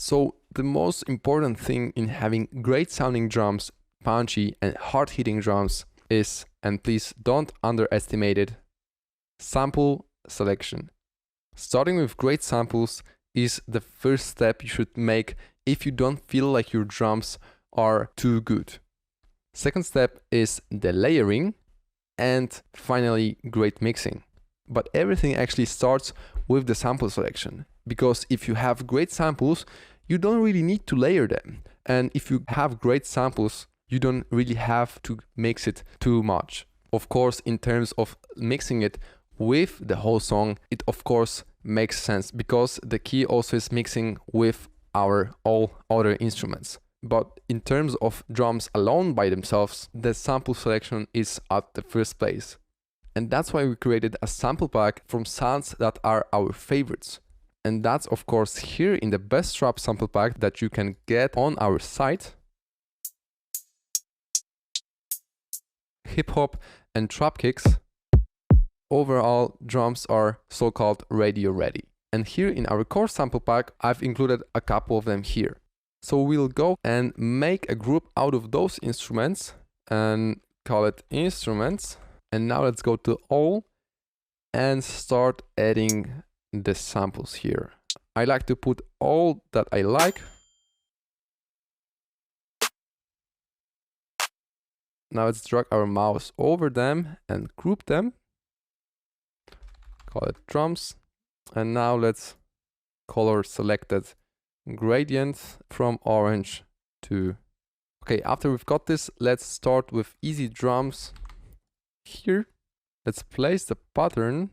So the most important thing in having great sounding drums, punchy and hard hitting drums is, and please don't underestimate it, sample selection. Starting with great samples is the first step you should make if you don't feel like your drums are too good. Second step is the layering, and finally great mixing. But everything actually starts with the sample selection, because if you have great samples, you don't really need to layer them. And if you have great samples, you don't really have to mix it too much. Of course, in terms of mixing it with the whole song, it of course makes sense, because the key also is mixing with our all other instruments. But in terms of drums alone by themselves, the sample selection is at the first place. And that's why we created a sample pack from sounds that are our favorites. And that's of course here in the Best Trap sample pack that you can get on our site. Hip hop and trap kicks. Overall, drums are so-called radio ready. And here in our core sample pack, I've included a couple of them here. So we'll go and make a group out of those instruments and call it instruments. And now let's go to all and start adding the samples here. I like to put all that I like. Now let's drag our mouse over them and group them. Call it drums. And now let's color selected gradient from orange to... Okay, after we've got this, let's start with easy drums here. Let's place the pattern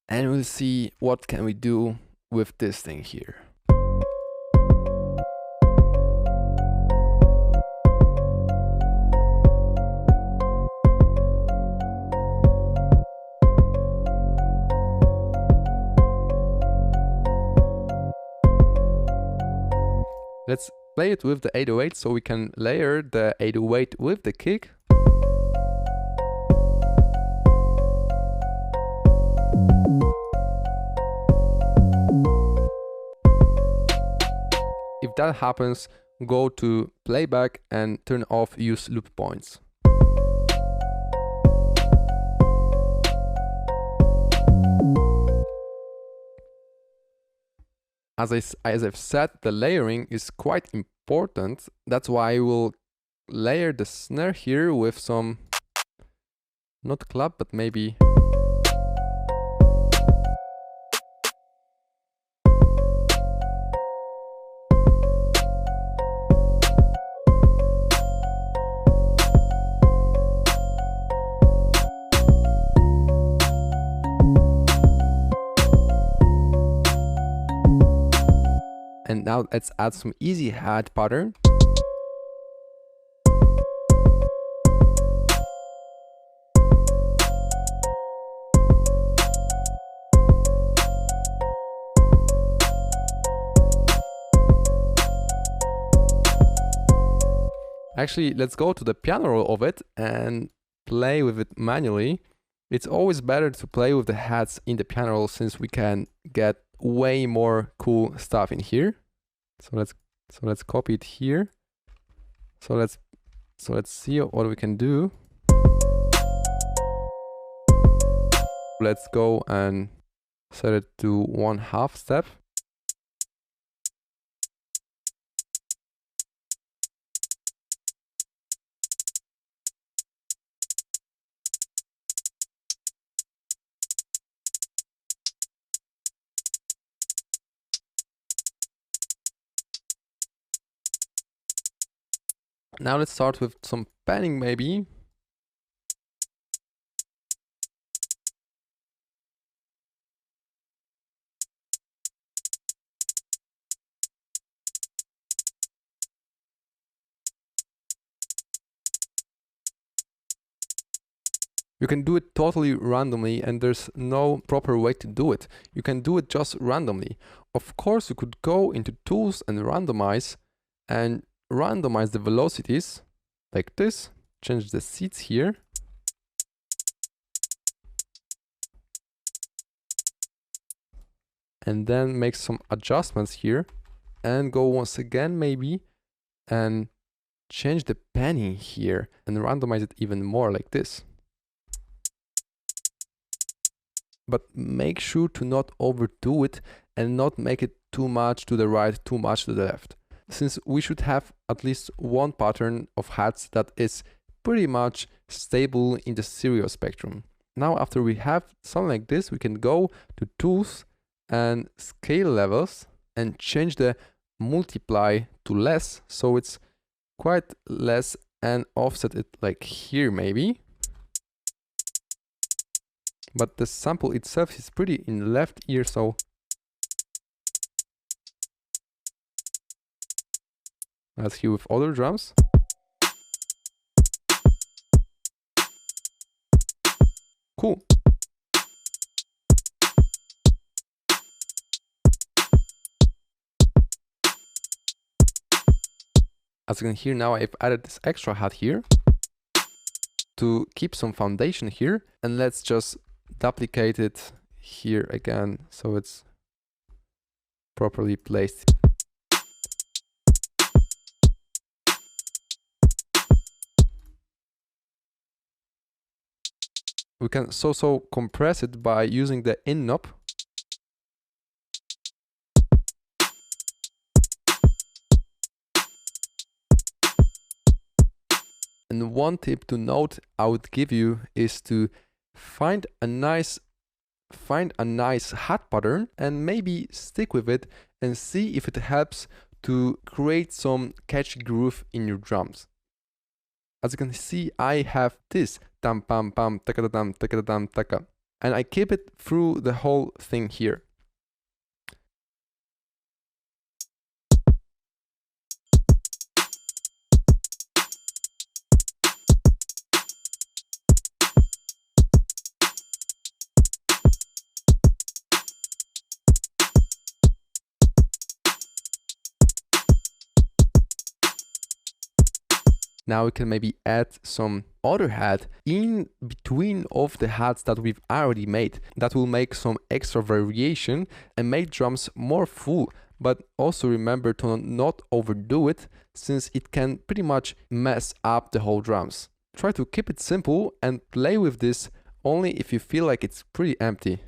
and we'll see what can we do with this thing here. Let's play it with the 808 so we can layer the 808 with the kick. If that happens, go to playback and turn off use loop points. As I've said, the layering is quite important. That's why I will layer the snare here with some, not clap, but maybe... And now let's add some easy hat pattern. Actually, let's go to the piano roll of it and play with it manually. It's always better to play with the hats in the piano roll since we can get way more cool stuff in here. So let's copy it here. So let's see what we can do. Let's go and set it to 1/2 step. Now let's start with some panning maybe. You can do it totally randomly and there's no proper way to do it. You can do it just randomly. Of course, you could go into tools and randomize the velocities like this, change the seats here. and then make some adjustments here and go once again maybe and change the panning here and randomize it even more like this. But make sure to not overdo it and not make it too much to the right, too much to the left, since we should have at least one pattern of hats that is pretty much stable in the stereo spectrum. Now after we have something like this, we can go to tools and scale levels and change the multiply to less, so it's quite less, and offset it like here maybe. But the sample itself is pretty in the left ear, so let's hear with other drums. Cool. As you can hear now, I've added this extra hat here to keep some foundation here, and let's just duplicate it here again so it's properly placed. We can so compress it by using the in knob. And one tip to note I would give you is to find a nice hat pattern and maybe stick with it and see if it helps to create some catchy groove in your drums. As you can see, I have this tam pam pam taka tam taka tam taka, and I keep it through the whole thing here. Now we can maybe add some other hat in between of the hats that we've already made. That will make some extra variation and make drums more full. But also remember to not overdo it, since it can pretty much mess up the whole drums. Try to keep it simple and play with this only if you feel like it's pretty empty.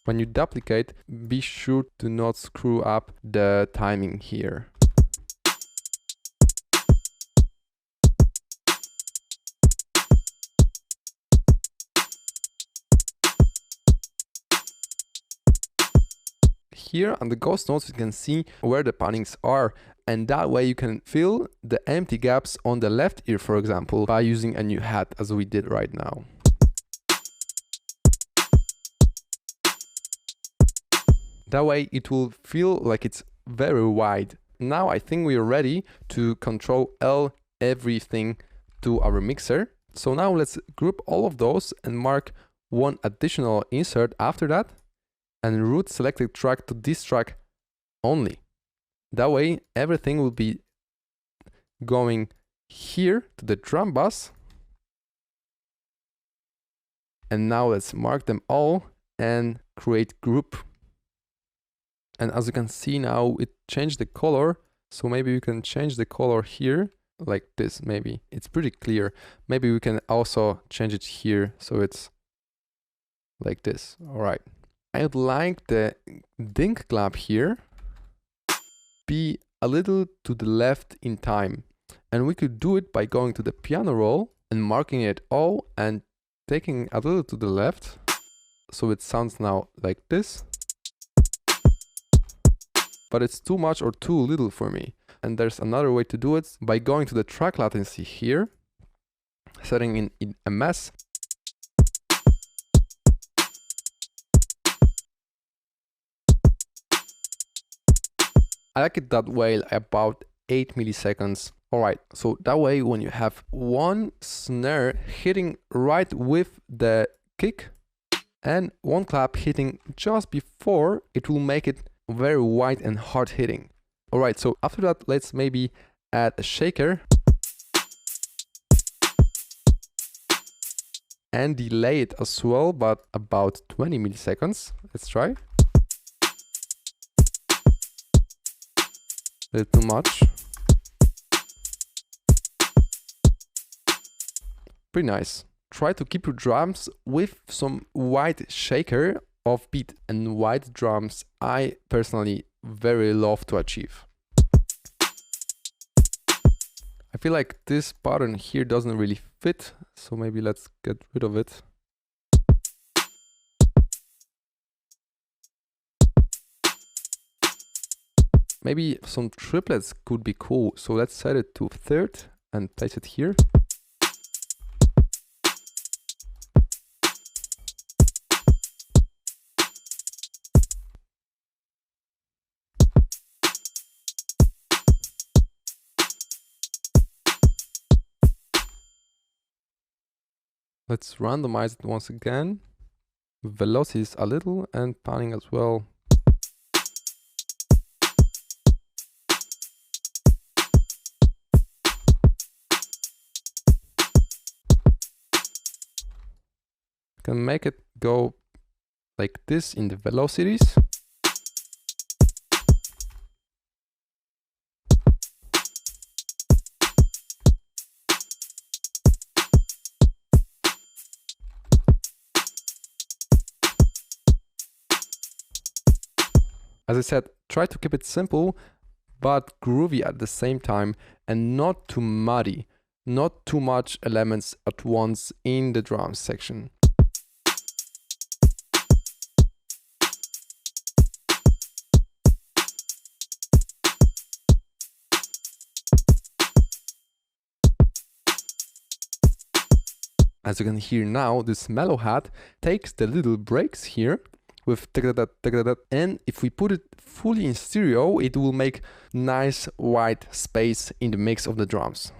When you duplicate, be sure to not screw up the timing here. Here on the ghost notes you can see where the pannings are, and that way you can fill the empty gaps on the left ear, for example, by using a new hat as we did right now. That way it will feel like it's very wide. Now I think we are ready to control everything to our mixer. So now let's group all of those and mark one additional insert after that and route selected track to this track only. That way everything will be going here to the drum bus. And now let's mark them all and create group. And as you can see now, it changed the color. So maybe we can change the color here like this, maybe. It's pretty clear. Maybe we can also change it here so it's like this. All right. I would like the ding clap here be a little to the left in time. And we could do it by going to the piano roll and marking it all and taking a little to the left. So it sounds now like this. But it's too much or too little for me. And there's another way to do it by going to the track latency here, setting in MS. I like it that way, about 8 milliseconds. Alright, so that way when you have one snare hitting right with the kick and one clap hitting just before, it will make it very wide and hard hitting. Alright, so after that, let's maybe add a shaker. and delay it as well, but about 20 milliseconds. Let's try. A little too much. Pretty nice. Try to keep your drums with some wide shaker of beat, and wide drums I personally very love to achieve. I feel like this pattern here doesn't really fit, so maybe let's get rid of it. Maybe some triplets could be cool, so let's set it to third and place it here. Let's randomize it once again. Velocities a little and panning as well. Can make it go like this in the velocities. As I said, try to keep it simple, but groovy at the same time, and not too muddy, not too much elements at once in the drums section. As you can hear now, this mellow hat takes the little breaks here with and if we put it fully in stereo, it will make nice white space in the mix of the drums.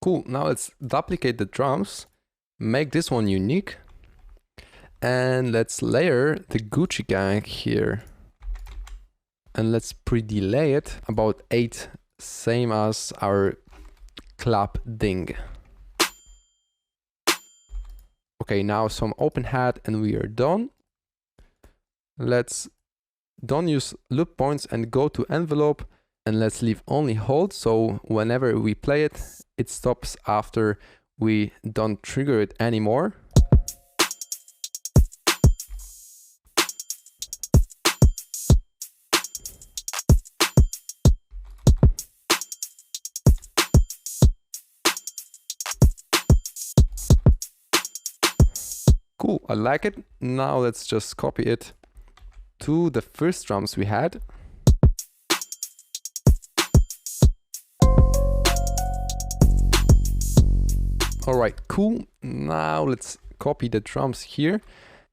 Cool, now let's duplicate the drums, make this one unique, and let's layer the Gucci Gang here. And let's pre-delay it about 8, same as our clap ding. Okay, now some open hat and we are done. Let's don't use loop points and go to envelope, and let's leave only hold, so whenever we play it, it stops after we don't trigger it anymore. Cool, I like it. Now let's just copy it to the first drums we had. All right, cool. Now let's copy the drums here.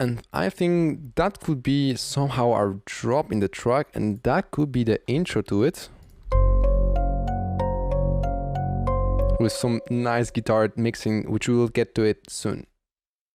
And I think that could be somehow our drop in the track, and that could be the intro to it. With some nice guitar mixing, which we will get to it soon.